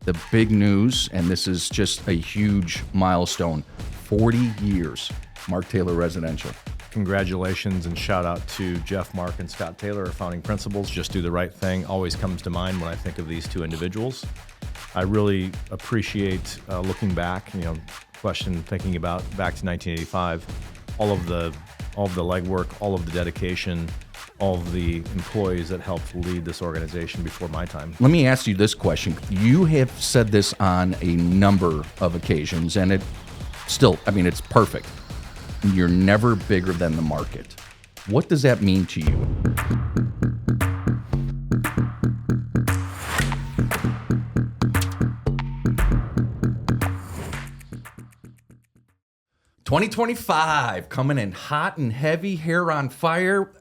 the big news, and this is just a huge milestone, 40 years, Mark Taylor Residential. Congratulations and shout out to Jeff, Mark, and Scott Taylor, our founding principals. Just do the right thing always comes to mind when I think of these two individuals. I really appreciate looking back, thinking about back to 1985, all of the legwork, all of the dedication, all of the employees that helped lead this organization before my time. Let me ask you this question. You have said this on a number of occasions, and it's perfect. You're never bigger than the market. What does that mean to you? "2025 coming in hot and heavy, hair on fire."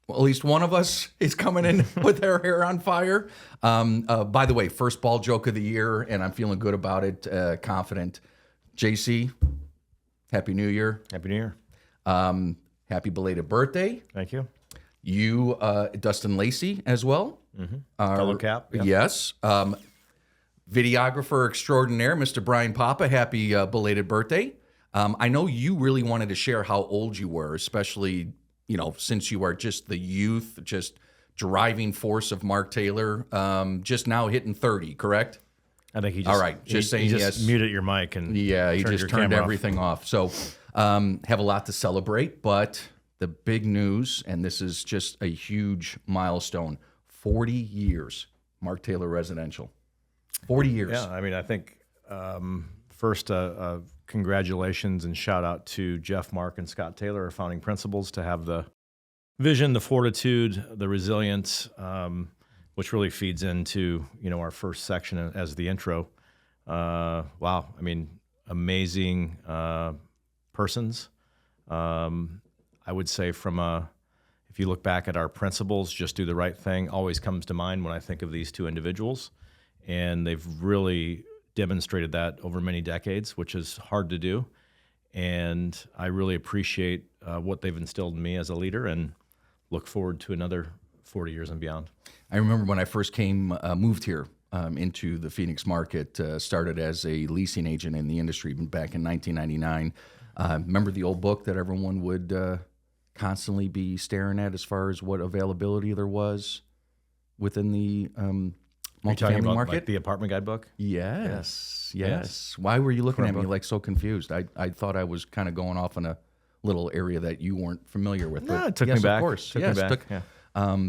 Well, at least one of us is coming in with their hair on fire. By the way, first ball joke of the year, and I'm feeling good about it, confident. JC, Happy New Year. Happy New Year. Happy belated birthday. Thank you. You, Dustin Lacey, as well. Mm-hmm. Fellow Cap. Yeah. Yes. Videographer extraordinaire, Mr. Brian Papa, happy belated birthday. I know you really wanted to share how old you were, especially, since you are just the youth, just driving force of Mark Taylor, just now hitting 30, correct? I think he just, all right, just saying he just yes. muted your mic and he just turned everything off. So have a lot to celebrate, but the big news, and this is just a huge milestone, 40 years, Mark Taylor Residential. 40 years. Yeah, I think first, congratulations and shout out to Jeff, Mark, and Scott Taylor, our founding principals, to have the vision, the fortitude, the resilience, which really feeds into our first section as the intro. Wow, amazing persons. I would say if you look back at our principles, just do the right thing always comes to mind when I think of these two individuals, and they've really demonstrated that over many decades, which is hard to do. And I really appreciate what they've instilled in me as a leader and look forward to another 40 years and beyond. I remember when I first moved here into the Phoenix market, started as a leasing agent in the industry back in 1999. Remember the old book that everyone would constantly be staring at as far as what availability there was within the multifamily market? Like the apartment guidebook? Yes. Why were you looking at me like so confused? I thought I was kind of going off in a little area that you weren't familiar with. No, it took me back. Of course. Took me back. Yeah.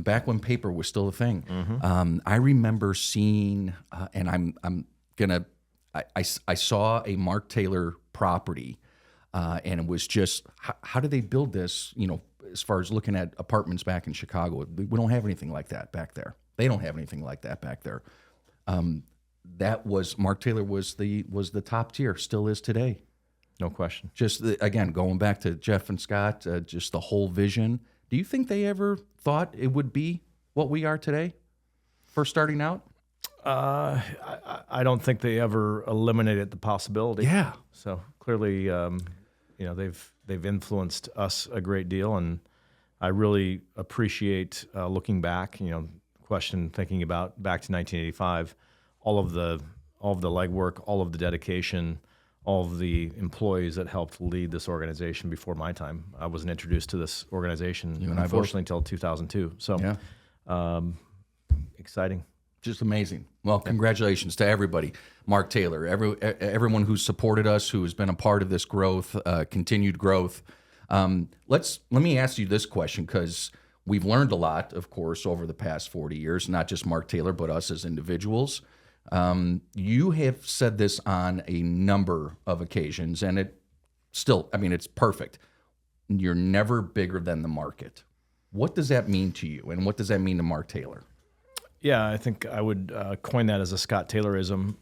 Back when paper was still a thing. Mm-hmm. I remember seeing, and I saw a Mark Taylor property, and it was just, how did they build this? As far as looking at apartments back in Chicago, we don't have anything like that back there. They don't have anything like that back there. That was Mark Taylor was the top tier, still is today. No question. Just again, going back to Jeff and Scott, just the whole vision. Do you think they ever thought it would be what we are today, first starting out? I don't think they ever eliminated the possibility. Yeah. So clearly, they've influenced us a great deal, and I really appreciate looking back. Thinking about back to 1985, all of the legwork, all of the dedication, all of the employees that helped lead this organization before my time. I wasn't introduced to this organization, unfortunately, until 2002. So, yeah. Exciting. Just amazing. Well, congratulations to everybody. Mark Taylor, everyone who's supported us, who has been a part of this growth, continued growth. Let me ask you this question, because we've learned a lot, of course, over the past 40 years, not just Mark Taylor, but us as individuals. You have said this on a number of occasions, and it's perfect. You're never bigger than the market. What does that mean to you, and what does that mean to Mark Taylor? Yeah, I think I would coin that as a Scott Taylorism.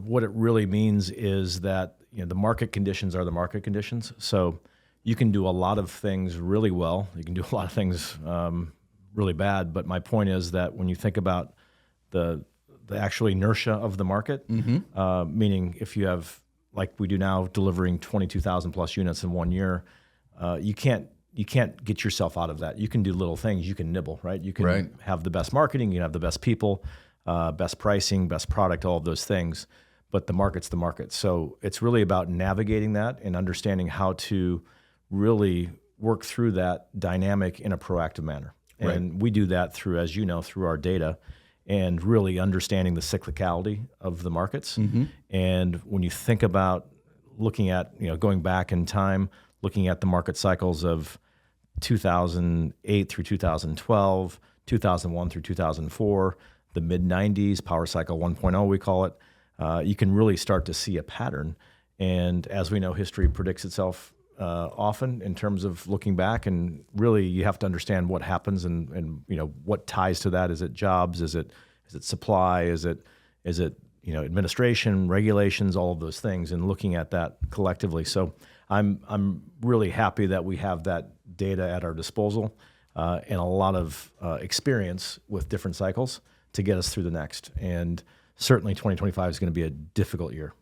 What it really means is that the market conditions are the market conditions. So you can do a lot of things really well. You can do a lot of things really bad. But my point is that when you think about the actual inertia of the market, meaning if you have, like we do now, delivering 22,000 plus units in 1 year, you can't get yourself out of that. You can do little things. You can nibble, right? You can have the best marketing. You can have the best people. best pricing, best product, all of those things. But the market's the market. So it's really about navigating that and understanding how to really work through that dynamic in a proactive manner. Right. And we do that through, as you know, through our data and really understanding the cyclicality of the markets. And when you think about looking at, going back in time, looking at the market cycles of 2008 through 2012, 2001 through 2004, the mid-90s, power cycle 1.0, we call it, you can really start to see a pattern. And as we know, history predicts itself often in terms of looking back, and really you have to understand what happens and what ties to that. Is it jobs? Is it supply? Is it administration, regulations, all of those things, and looking at that collectively. So I'm really happy that we have that data at our disposal and a lot of experience with different cycles to get us through the next. And certainly 2025 is going to be a difficult year.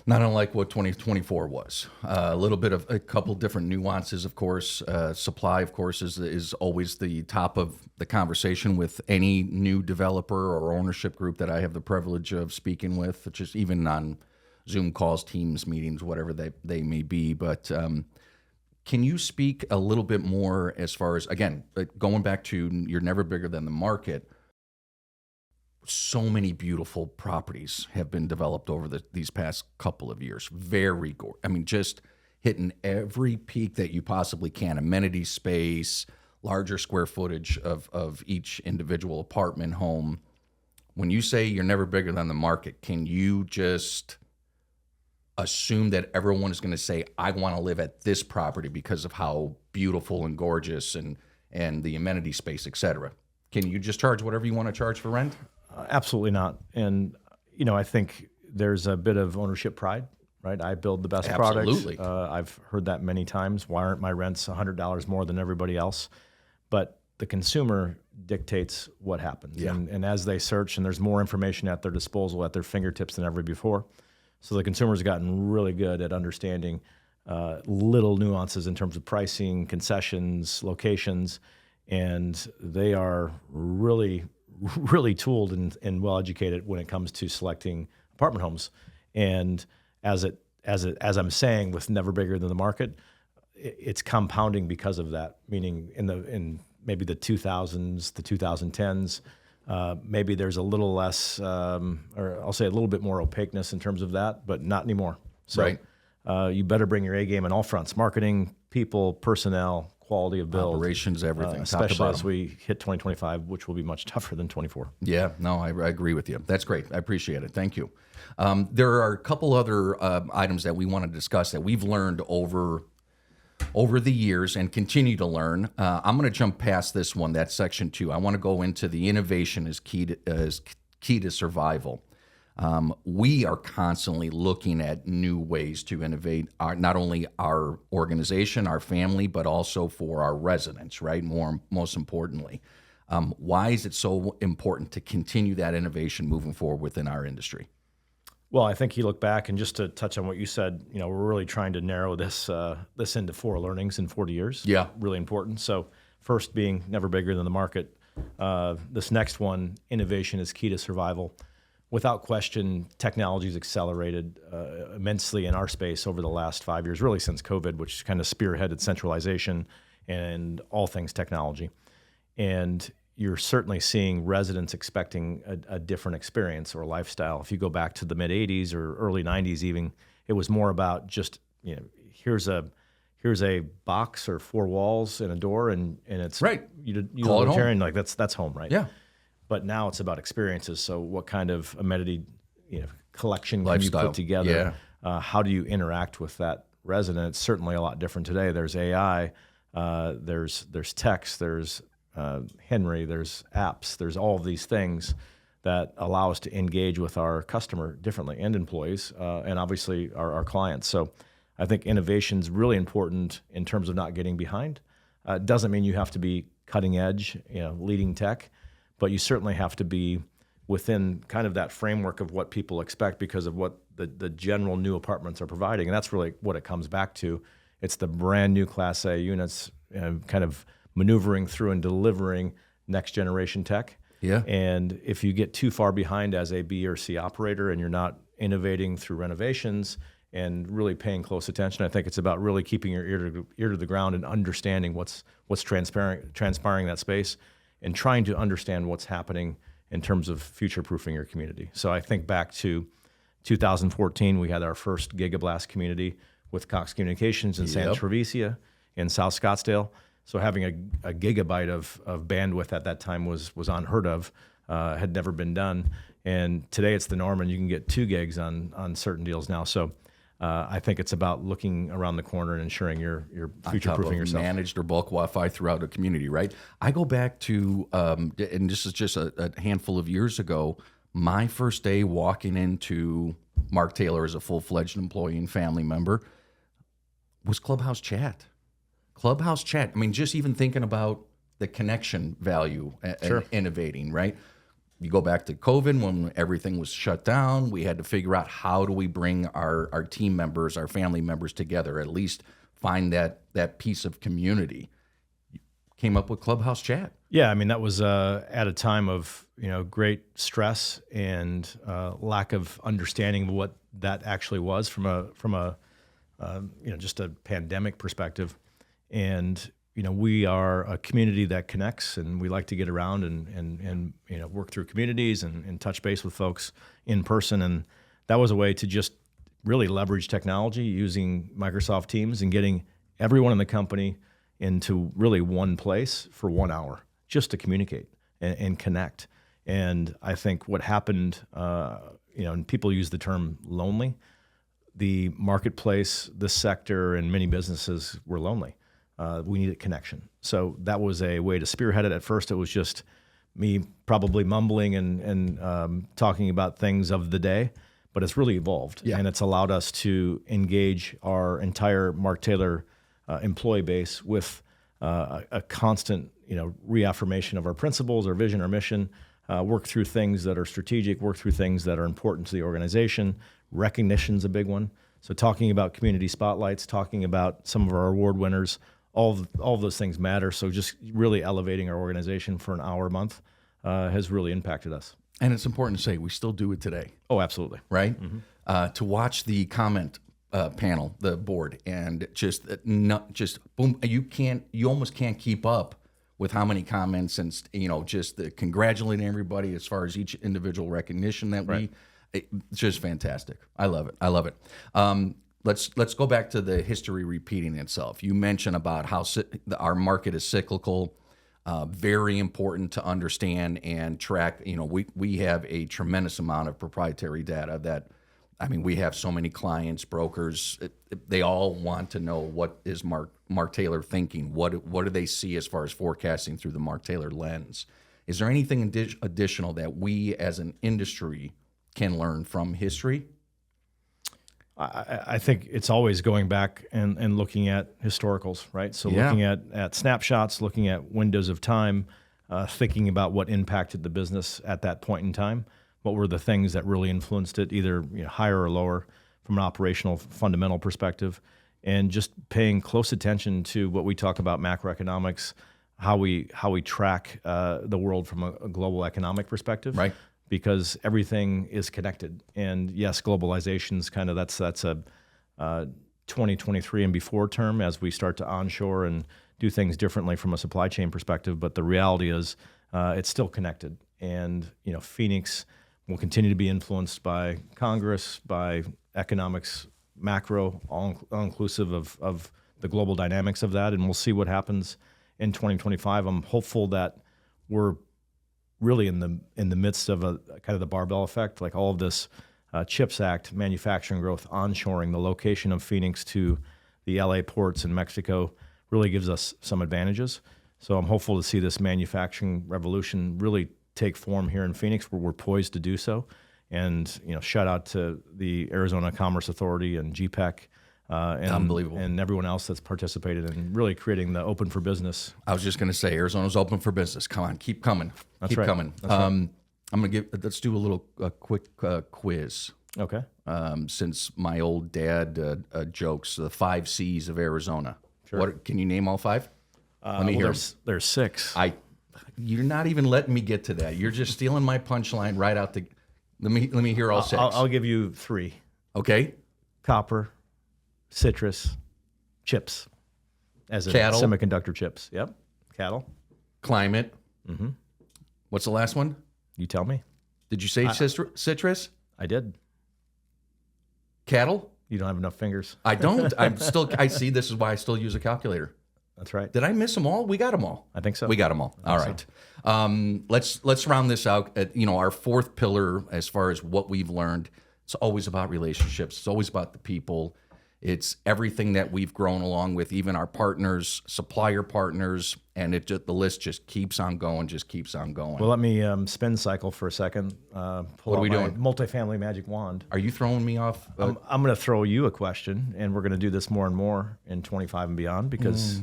Not unlike what 2024 was. A couple different nuances, of course. Supply, of course, is always the top of the conversation with any new developer or ownership group that I have the privilege of speaking with, just even on Zoom calls, Teams meetings, whatever they may be. But can you speak a little bit more as far as, again, going back to you're never bigger than the market, so many beautiful properties have been developed over these past couple of years. Just hitting every peak that you possibly can. Amenity space, larger square footage of each individual apartment home. When you say you're never bigger than the market, can you just assume that everyone is going to say, I want to live at this property because of how beautiful and gorgeous and the amenity space, et cetera? Can you just charge whatever you want to charge for rent? Absolutely not. And, I think there's a bit of ownership pride, right? I build the best Absolutely. product. I've heard that many times. Why aren't my rents $100 more than everybody else? But the consumer dictates what happens. Yeah. And as they search, and there's more information at their disposal, at their fingertips than ever before. So the consumer's gotten really good at understanding little nuances in terms of pricing, concessions, locations, and they are really tooled and well educated when it comes to selecting apartment homes. And as I'm saying, with never bigger than the market, it's compounding because of that. Meaning in maybe the 2000s, the 2010s, maybe there's a little less, or I'll say a little bit more opaqueness in terms of that, but not anymore. So Right. You better bring your A game on all fronts: marketing, people, personnel, quality of build, Operations, everything, top to especially as bottom. we hit 2025, which will be much tougher than 24. Yeah, no, I agree with you. That's great. I appreciate it. Thank you. There are a couple other items that we want to discuss that we've learned over the years and continue to learn. I'm going to jump past this one. That's section 2. I want to go into the innovation is key to survival. We are constantly looking at new ways to innovate not only our organization, our family, but also for our residents, right? Most importantly. Why is it so important to continue that innovation moving forward within our industry? Well, I think you look back, and just to touch on what you said, we're really trying to narrow this into 4 learnings in 40 years. Yeah. Really important. So first being never bigger than the market. This next one, innovation is key to survival. Without question, technology has accelerated immensely in our space over the last 5 years, really since COVID, which kind of spearheaded centralization and all things technology. And you're certainly seeing residents expecting a different experience or lifestyle. If you go back to the mid 80s or early 90s even, it was more about just, here's a box or 4 walls and a door and it's Right. You Call it home. utilitarian, like that's home, right? Yeah. But now it's about experiences. So what kind of amenity collection can Lifestyle. you put together? Yeah. How do you interact with that resident? It's certainly a lot different today. There's AI, there's text, there's Henry, there's apps, there's all of these things that allow us to engage with our customer differently and employees and obviously our clients. So I think innovation is really important in terms of not getting behind. It doesn't mean you have to be cutting edge, leading tech, but you certainly have to be within kind of that framework of what people expect because of what the general new apartments are providing. And that's really what it comes back to. It's the brand new Class A units kind of maneuvering through and delivering next generation tech. Yeah. And if you get too far behind as a B or C operator and you're not innovating through renovations and really paying close attention, I think it's about really keeping your ear to the ground and understanding what's transpiring in that space and trying to understand what's happening in terms of future-proofing your community. So I think back to 2014, we had our first Gigablast community with Cox Communications in San Travicia in South Scottsdale. So having a gigabyte of bandwidth at that time was unheard of, had never been done. And today it's the norm, and you can get 2 gigs on certain deals now. So I think it's about looking around the corner and ensuring you're future-proofing yourself. Managed or bulk Wi-Fi throughout a community, right? I go back to, and this is just a handful of years ago, my first day walking into Mark Taylor as a full-fledged employee and family member was Clubhouse Chat. Clubhouse Chat. I mean, just even thinking about the connection value and innovating, right? You go back to COVID when everything was shut down. We had to figure out how do we bring our team members, our family members together, at least find that piece of community. Came up with Clubhouse Chat. Yeah, I mean, that was at a time of great stress and lack of understanding of what that actually was from a just a pandemic perspective. And we are a community that connects, and we like to get around and work through communities and touch base with folks in person. And that was a way to just really leverage technology using Microsoft Teams and getting everyone in the company into really one place for 1 hour just to communicate and connect. And I think what happened, and people use the term lonely, the marketplace, the sector, and many businesses were lonely. We needed connection. So that was a way to spearhead it. At first, it was just me probably mumbling and talking about things of the day, but it's really evolved. Yeah. And it's allowed us to engage our entire Mark Taylor employee base with a constant reaffirmation of our principles, our vision, our mission, work through things that are strategic, work through things that are important to the organization. Recognition's a big one. So talking about community spotlights, talking about some of our award winners, all of those things matter. So just really elevating our organization for an hour a month has really impacted us. And it's important to say we still do it today. Oh, absolutely. Right? Mm-hmm. To watch the comment panel, the board, and just boom, you almost can't keep up with how many comments and just the congratulating everybody as far as each individual recognition that it's just fantastic. I love it. Let's go back to the history repeating itself. You mentioned about how our market is cyclical, very important to understand and track. We have a tremendous amount of proprietary data that, we have so many clients, brokers, they all want to know what is Mark Taylor thinking. What do they see as far as forecasting through the Mark Taylor lens? Is there anything additional that we as an industry can learn from history? I think it's always going back and looking at historicals, right? So looking at snapshots, looking at windows of time, thinking about what impacted the business at that point in time. What were the things that really influenced it, either higher or lower from an operational fundamental perspective, and just paying close attention to what we talk about macroeconomics, how we track the world from a global economic perspective, right? Because everything is connected. And yes, globalization's kind of that's a 2023 and before term as we start to onshore and do things differently from a supply chain perspective. But the reality is it's still connected. And Phoenix will continue to be influenced by Congress, by economics, macro, all inclusive of the global dynamics of that. And we'll see what happens in 2025. I'm hopeful that we're really in the midst of a kind of the barbell effect, like all of this CHIPS Act, manufacturing growth, onshoring, the location of Phoenix to the LA ports in Mexico really gives us some advantages. So I'm hopeful to see this manufacturing revolution really take form here in Phoenix, where we're poised to do so. And shout out to the Arizona Commerce Authority and GPEC. Unbelievable. And everyone else that's participated in really creating the open for business. I was just going to say, Arizona's open for business. Come on, keep coming. That's keep right. coming. That's right. I'm going to let's do a little quick quiz. Okay. Since my old dad jokes, the 5 C's of Arizona. Sure. What can you name all 5? Let me hear. There's 6. You're not even letting me get to that. You're just stealing my punchline right out the. Let me hear all 6. I'll give you 3: Okay. copper, citrus, chips, as in Cattle. semiconductor chips. Yep, cattle. Climate. What's the last one? You tell me. Did you say citrus? I did. Cattle? You don't have enough fingers. I don't. I see. This is why I still use a calculator. That's right. Did I miss them all? We got them all. I think so. We got them all. All right. Let's round this out. At, our 4th pillar, as far as what we've learned, it's always about relationships. It's always about the people. It's everything that we've grown along with, even our partners, supplier partners, and the list just keeps on going, Well, let me spin cycle for a second. What are we doing? Multifamily magic wand. Are you throwing me off? I'm going to throw you a question, and we're going to do this more and more in 25 and beyond because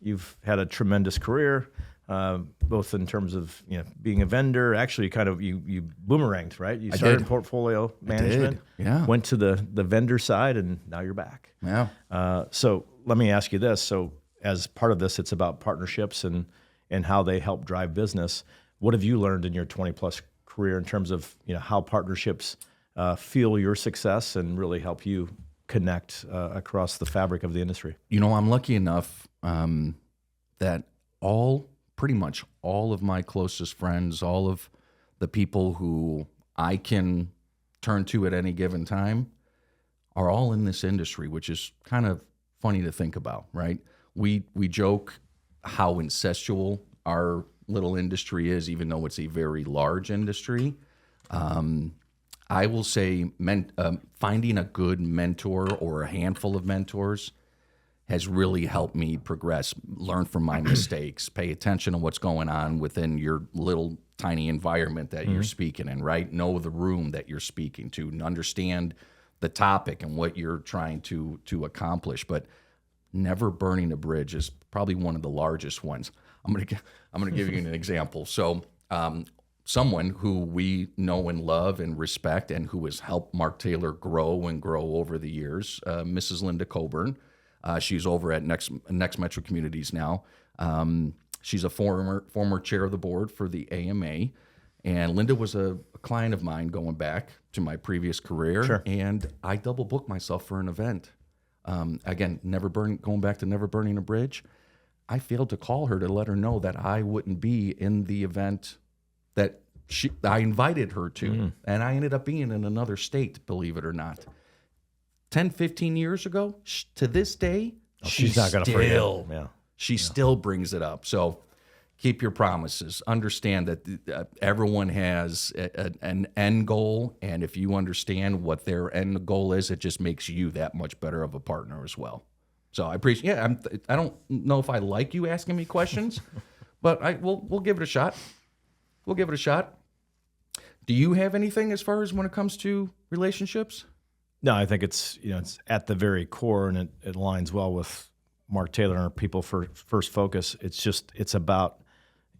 you've had a tremendous career, both in terms of being a vendor. Actually, kind of you boomeranged, right? You started in portfolio management, Yeah. went to the vendor side, and now you're back. Yeah. So let me ask you this. So as part of this, it's about partnerships and how they help drive business. What have you learned in your 20+ career in terms of how partnerships fuel your success and really help you connect across the fabric of the industry? I'm lucky enough that pretty much all of my closest friends, all of the people who I can turn to at any given time are all in this industry, which is kind of funny to think about, right? We joke how incestual our little industry is, even though it's a very large industry. I will say finding a good mentor or a handful of mentors has really helped me progress, learn from my mistakes, pay attention to what's going on within your little tiny environment that you're speaking in, right? Know the room that you're speaking to, and understand the topic and what you're trying to accomplish. But never burning a bridge is probably one of the largest ones. I'm gonna give you an example. So someone who we know and love and respect and who has helped Mark Taylor grow over the years, Mrs. Linda Coburn. She's over at Next Metro Communities now. She's a former chair of the board for the AMA. And Linda was a client of mine going back to my previous career. Sure. And I double booked myself for an event. Again, going back to never burning a bridge. I failed to call her to let her know that I wouldn't be in the event that I invited her to. And I ended up being in another state, believe it or not. 10, 15 years ago, to this day, She's not going to forget. Yeah. She still brings it up. So keep your promises. Understand that everyone has an end goal, and if you understand what their end goal is, it just makes you that much better of a partner as well. So I appreciate. Yeah, I don't know if I like you asking me questions, but we'll give it a shot. We'll give it a shot. Do you have anything as far as when it comes to relationships? No, I think it's at the very core, and it aligns well with Mark Taylor and our people first focus. It's about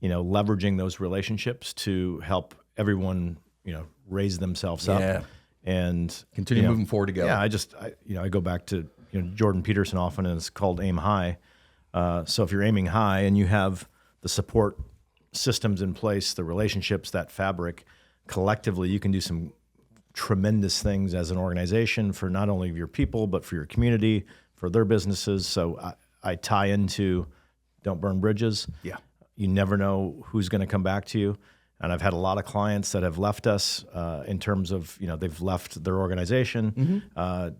leveraging those relationships to help everyone raise themselves up and continue moving forward together. Yeah, I go back to Jordan Peterson often, and it's called aim high. So if you're aiming high and you have the support systems in place, the relationships, that fabric, collectively you can do some tremendous things as an organization for not only your people, but for your community, for their businesses. So I tie into don't burn bridges. Yeah. You never know who's going to come back to you. And I've had a lot of clients that have left us in terms of, they've left their organization.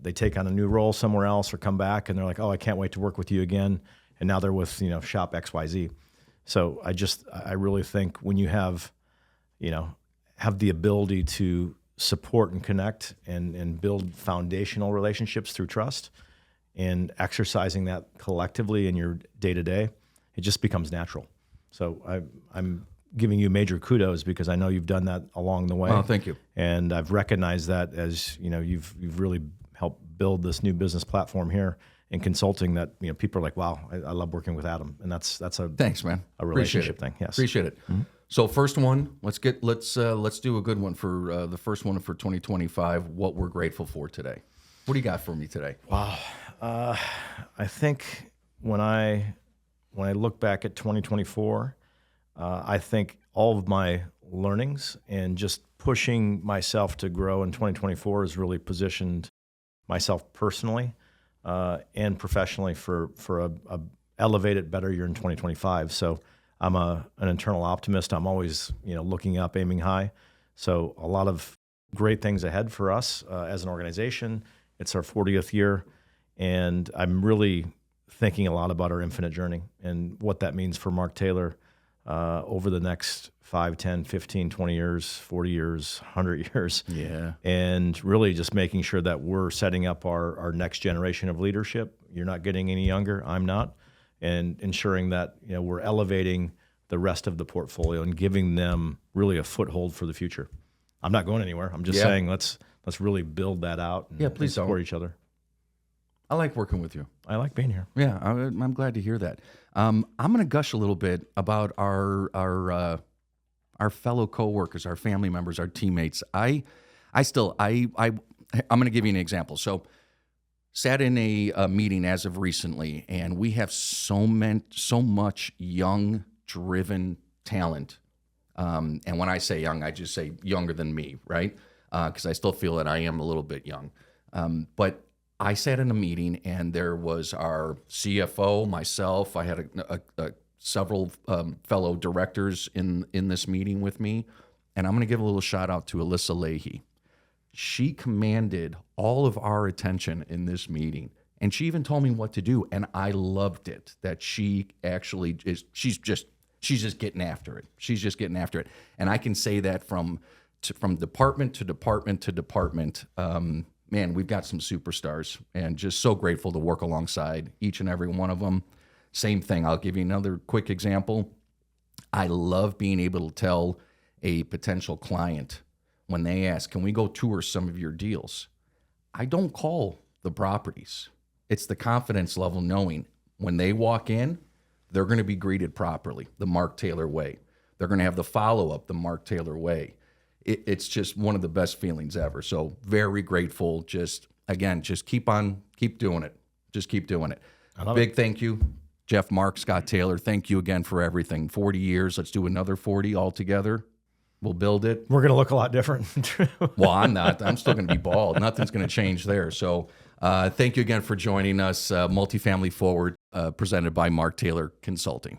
They take on a new role somewhere else or come back and they're like, oh, I can't wait to work with you again. And now they're with, Shop XYZ. So I really think when you have the ability to support and connect and build foundational relationships through trust and exercising that collectively in your day-to-day, it just becomes natural. So I'm giving you major kudos because I know you've done that along the way. Oh, thank you. And I've recognized that as you've really helped build this new business platform here in consulting that people are like, wow, I love working with Adam, and that's a thanks, man. A relationship thing. Yes, appreciate it. Mm-hmm. So first one, let's do a good one for the first one for 2025. What we're grateful for today. What do you got for me today? Wow, I think when I look back at 2024, I think all of my learnings and just pushing myself to grow in 2024 has really positioned myself personally and professionally for a elevated, better year in 2025. So I'm an internal optimist. I'm always looking up, aiming high. So a lot of great things ahead for us as an organization. It's our 40th year, and I'm really thinking a lot about our infinite journey and what that means for Mark Taylor over the next 5, 10, 15, 20 years, 40 years, 100 years. Yeah. And really just making sure that we're setting up our next generation of leadership. You're not getting any younger. I'm not. And ensuring that we're elevating the rest of the portfolio and giving them really a foothold for the future. I'm not going anywhere. I'm just saying let's really build that out and, please and support don't. each other. I like working with you. I like being here. Yeah, I'm glad to hear that. I'm going to gush a little bit about our fellow coworkers, our family members, our teammates. I'm going to give you an example. So, sat in a meeting as of recently, and we have so much young, driven talent. And when I say young, I just say younger than me, right? Because I still feel that I am a little bit young. But I sat in a meeting, and there was our CFO, myself. I had several fellow directors in this meeting with me, and I'm going to give a little shout out to Alyssa Leahy. She commanded all of our attention in this meeting, and she even told me what to do, and I loved it. That she actually she's just getting after it. She's just getting after it, and I can say that from department to department to department. Man, we've got some superstars, and just so grateful to work alongside each and every one of them. Same thing. I'll give you another quick example. I love being able to tell a potential client when they ask, can we go tour some of your deals? I don't call the properties. It's the confidence level knowing when they walk in, they're going to be greeted properly, the Mark Taylor way. They're going to have the follow-up the Mark Taylor way. It's just one of the best feelings ever. So very grateful. Just keep doing it. Just keep doing it. Big thank you, Jeff, Mark, Scott Taylor. Thank you again for everything. 40 years. Let's do another 40 all together. We'll build it. We're going to look a lot different. Well, I'm not. I'm still going to be bald. Nothing's going to change there. So thank you again for joining us. Multifamily Forward, presented by Mark Taylor Consulting.